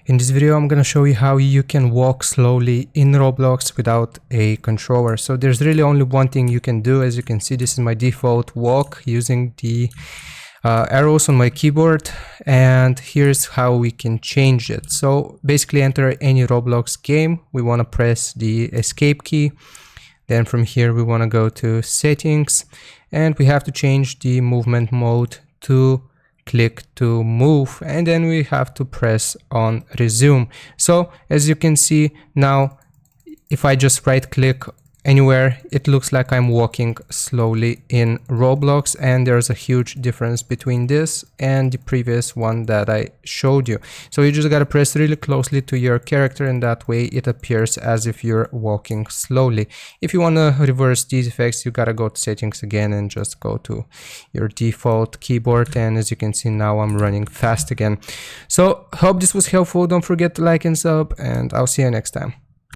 In this video, I'm gonna show you how you can walk slowly in Roblox without a controller. So there's really only one thing you can do. As you can see, this is my default walk using the arrows on my keyboard, and here's how we can change it. So basically enter any Roblox game. We want to press the escape key. Then from here we want to go to settings, and we have to change the movement mode to click to move, and then we have to press on resume. So as you can see now, if I just right click anywhere, it looks like I'm walking slowly in Roblox, and there's a huge difference between this and the previous one that I showed you. So you just gotta press really closely to your character, and that way it appears as if you're walking slowly. If you wanna reverse these effects, you gotta go to settings again and just go to your default keyboard, and as you can see now I'm running fast again. So hope this was helpful. Don't forget to like and sub, and I'll see you next time.